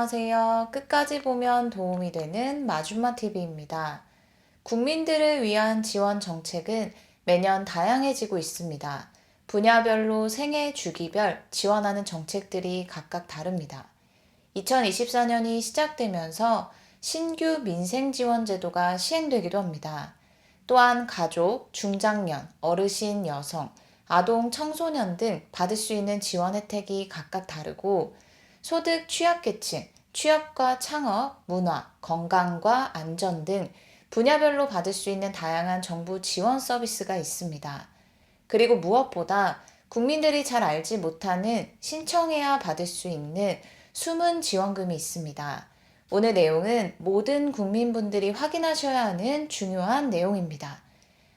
안녕하세요. 끝까지 보면 도움이 되는 마줌마TV입니다. 국민들을 위한 지원 정책은 매년 다양해지고 있습니다. 분야별로 생애 주기별 지원하는 정책들이 각각 다릅니다. 2024년이 시작되면서 신규 민생지원제도가 시행되기도 합니다. 또한 가족, 중장년, 어르신, 여성, 아동, 청소년 등 받을 수 있는 지원 혜택이 각각 다르고 소득 취약계층, 취업과 창업, 문화, 건강과 안전 등 분야별로 받을 수 있는 다양한 정부 지원 서비스가 있습니다. 그리고 무엇보다 국민들이 잘 알지 못하는 신청해야 받을 수 있는 숨은 지원금이 있습니다. 오늘 내용은 모든 국민분들이 확인하셔야 하는 중요한 내용입니다.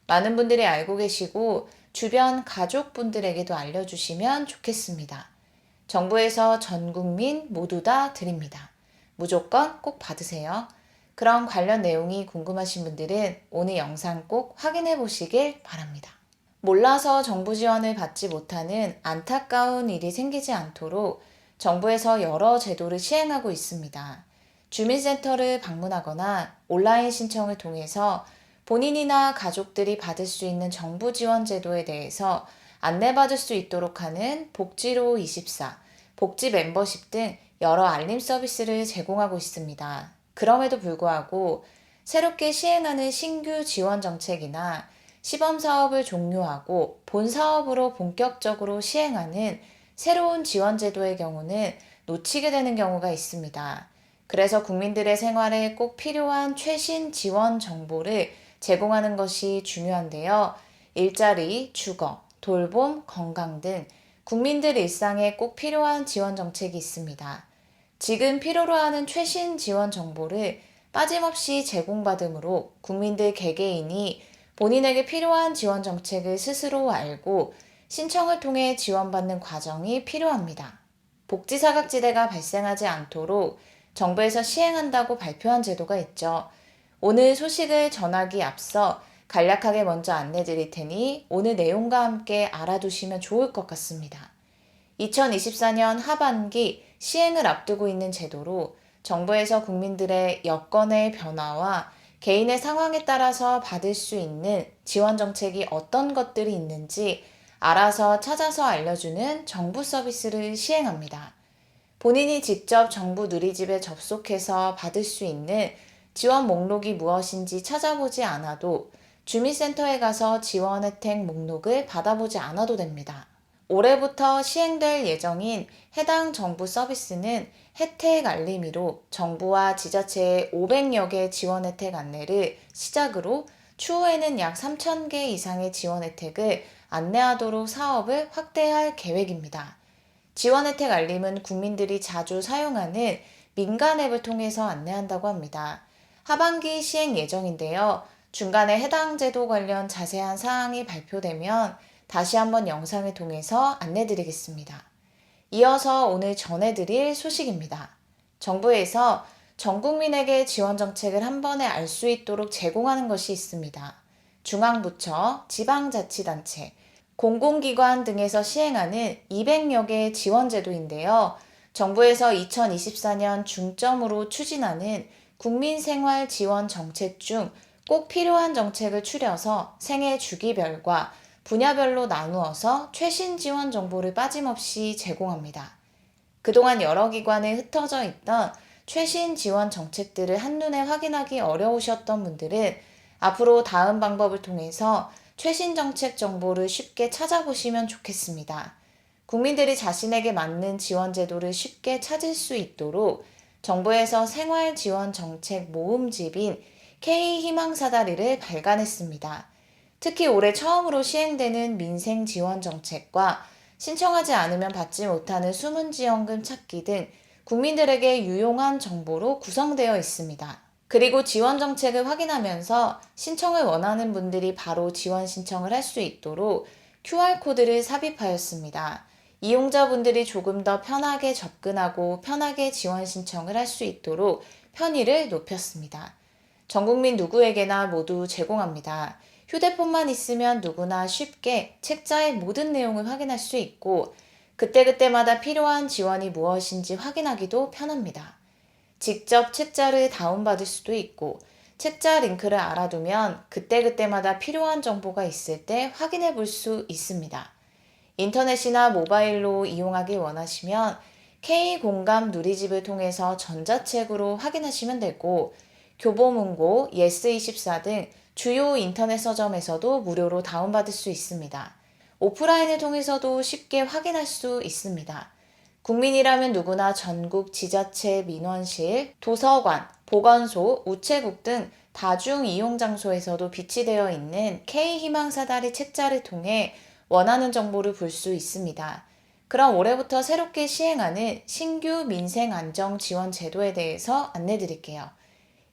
많은 분들이 알고 계시고 주변 가족분들에게도 알려주시면 좋겠습니다. 정부에서 전 국민 모두 다 드립니다. 무조건 꼭 받으세요. 그런 관련 내용이 궁금하신 분들은 오늘 영상 꼭 확인해 보시길 바랍니다. 몰라서 정부 지원을 받지 못하는 안타까운 일이 생기지 않도록 정부에서 여러 제도를 시행하고 있습니다. 주민센터를 방문하거나 온라인 신청을 통해서 본인이나 가족들이 받을 수 있는 정부 지원 제도에 대해서 안내받을 수 있도록 하는 복지로24, 복지 멤버십 등 여러 알림 서비스를 제공하고 있습니다. 그럼에도 불구하고 새롭게 시행하는 신규 지원 정책이나 시범 사업을 종료하고 본 사업으로 본격적으로 시행하는 새로운 지원 제도의 경우는 놓치게 되는 경우가 있습니다. 그래서 국민들의 생활에 꼭 필요한 최신 지원 정보를 제공하는 것이 중요한데요. 일자리, 주거, 돌봄, 건강 등 국민들 일상에 꼭 필요한 지원 정책이 있습니다. 지금 필요로 하는 최신 지원 정보를 빠짐없이 제공받으므로 국민들 개개인이 본인에게 필요한 지원 정책을 스스로 알고 신청을 통해 지원받는 과정이 필요합니다. 복지 사각지대가 발생하지 않도록 정부에서 시행한다고 발표한 제도가 있죠. 오늘 소식을 전하기 앞서 간략하게 먼저 안내 드릴 테니 오늘 내용과 함께 알아두시면 좋을 것 같습니다. 2024년 하반기 시행을 앞두고 있는 제도로 정부에서 국민들의 여건의 변화와 개인의 상황에 따라서 받을 수 있는 지원 정책이 어떤 것들이 있는지 알아서 찾아서 알려주는 정부 서비스를 시행합니다. 본인이 직접 정부 누리집에 접속해서 받을 수 있는 지원 목록이 무엇인지 찾아보지 않아도 주민센터에 가서 지원 혜택 목록을 받아보지 않아도 됩니다. 올해부터 시행될 예정인 해당 정부 서비스는 혜택 알림이로 정부와 지자체의 500여 개 지원 혜택 안내를 시작으로 추후에는 약 3,000개 이상의 지원 혜택을 안내하도록 사업을 확대할 계획입니다. 지원 혜택 알림은 국민들이 자주 사용하는 민간 앱을 통해서 안내한다고 합니다. 하반기 시행 예정인데요. 중간에 해당 제도 관련 자세한 사항이 발표되면 다시 한번 영상을 통해서 안내드리겠습니다. 이어서 오늘 전해드릴 소식입니다. 정부에서 전 국민에게 지원 정책을 한 번에 알 수 있도록 제공하는 것이 있습니다. 중앙부처, 지방자치단체, 공공기관 등에서 시행하는 200여 개의 지원제도인데요. 정부에서 2024년 중점으로 추진하는 국민생활 지원 정책 중 꼭 필요한 정책을 추려서 생애 주기별과 분야별로 나누어서 최신 지원 정보를 빠짐없이 제공합니다. 그동안 여러 기관에 흩어져 있던 최신 지원 정책들을 한눈에 확인하기 어려우셨던 분들은 앞으로 다음 방법을 통해서 최신 정책 정보를 쉽게 찾아보시면 좋겠습니다. 국민들이 자신에게 맞는 지원 제도를 쉽게 찾을 수 있도록 정부에서 생활 지원 정책 모음집인 K희망사다리를 발간했습니다. 특히 올해 처음으로 시행되는 민생 지원 정책과 신청하지 않으면 받지 못하는 숨은 지원금 찾기 등 국민들에게 유용한 정보로 구성되어 있습니다. 그리고 지원 정책을 확인하면서 신청을 원하는 분들이 바로 지원 신청을 할 수 있도록 QR코드를 삽입하였습니다. 이용자분들이 조금 더 편하게 접근하고 편하게 지원 신청을 할 수 있도록 편의를 높였습니다. 전 국민 누구에게나 모두 제공합니다. 휴대폰만 있으면 누구나 쉽게 책자의 모든 내용을 확인할 수 있고 그때그때마다 필요한 지원이 무엇인지 확인하기도 편합니다. 직접 책자를 다운받을 수도 있고 책자 링크를 알아두면 그때그때마다 필요한 정보가 있을 때 확인해 볼 수 있습니다. 인터넷이나 모바일로 이용하기 원하시면 K공감 누리집을 통해서 전자책으로 확인하시면 되고 교보문고, 예스24 등 주요 인터넷 서점에서도 무료로 다운받을 수 있습니다. 오프라인을 통해서도 쉽게 확인할 수 있습니다. 국민이라면 누구나 전국 지자체 민원실, 도서관, 보건소, 우체국 등 다중 이용 장소에서도 비치되어 있는 K희망사다리 책자를 통해 원하는 정보를 볼 수 있습니다. 그럼 올해부터 새롭게 시행하는 신규 민생안정지원제도에 대해서 안내드릴게요.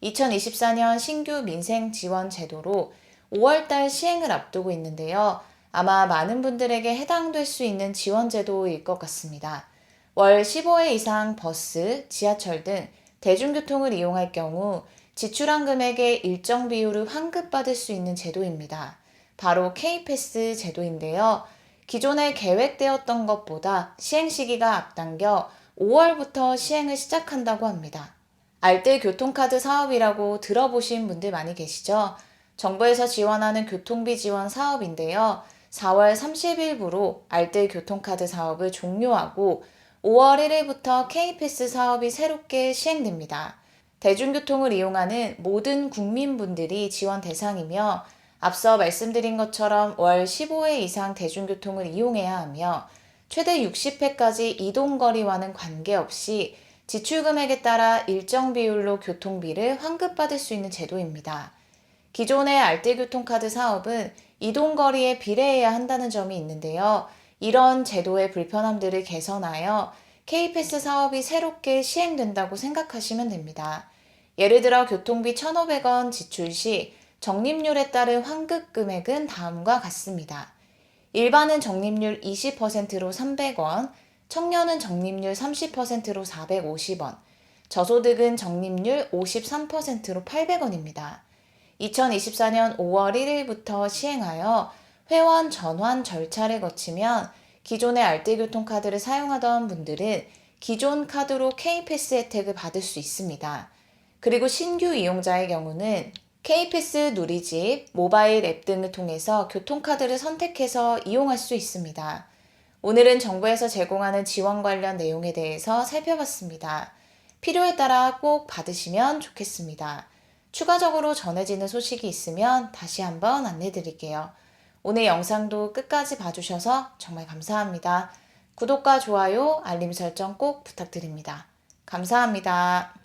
2024년 신규 민생지원제도로 5월달 시행을 앞두고 있는데요. 아마 많은 분들에게 해당될 수 있는 지원제도일 것 같습니다. 월 15회 이상 버스, 지하철 등 대중교통을 이용할 경우 지출한 금액의 일정 비율을 환급받을 수 있는 제도입니다. 바로 K패스 제도인데요. 기존에 계획되었던 것보다 시행 시기가 앞당겨 5월부터 시행을 시작한다고 합니다. 알뜰 교통카드 사업이라고 들어보신 분들 많이 계시죠? 정부에서 지원하는 교통비 지원 사업인데요. 4월 30일부로 알뜰 교통카드 사업을 종료하고 5월 1일부터 K패스 사업이 새롭게 시행됩니다. 대중교통을 이용하는 모든 국민분들이 지원 대상이며 앞서 말씀드린 것처럼 월 15회 이상 대중교통을 이용해야 하며 최대 60회까지 이동거리와는 관계없이 지출금액에 따라 일정 비율로 교통비를 환급받을 수 있는 제도입니다. 기존의 알뜰교통카드 사업은 이동거리에 비례해야 한다는 점이 있는데요. 이런 제도의 불편함들을 개선하여 K패스 사업이 새롭게 시행된다고 생각하시면 됩니다. 예를 들어 교통비 1,500원 지출 시 적립률에 따른 환급 금액은 다음과 같습니다. 일반은 적립률 20%로 300원, 청년은 적립률 30%로 450원, 저소득은 적립률 53%로 800원입니다. 2024년 5월 1일부터 시행하여 회원 전환 절차를 거치면 기존의 알뜰교통카드를 사용하던 분들은 기존 카드로 K패스 혜택을 받을 수 있습니다. 그리고 신규 이용자의 경우는 K패스 누리집, 모바일 앱 등을 통해서 교통카드를 선택해서 이용할 수 있습니다. 오늘은 정부에서 제공하는 지원 관련 내용에 대해서 살펴봤습니다. 필요에 따라 꼭 받으시면 좋겠습니다. 추가적으로 전해지는 소식이 있으면 다시 한번 안내드릴게요. 오늘 영상도 끝까지 봐주셔서 정말 감사합니다. 구독과 좋아요, 알림 설정 꼭 부탁드립니다. 감사합니다.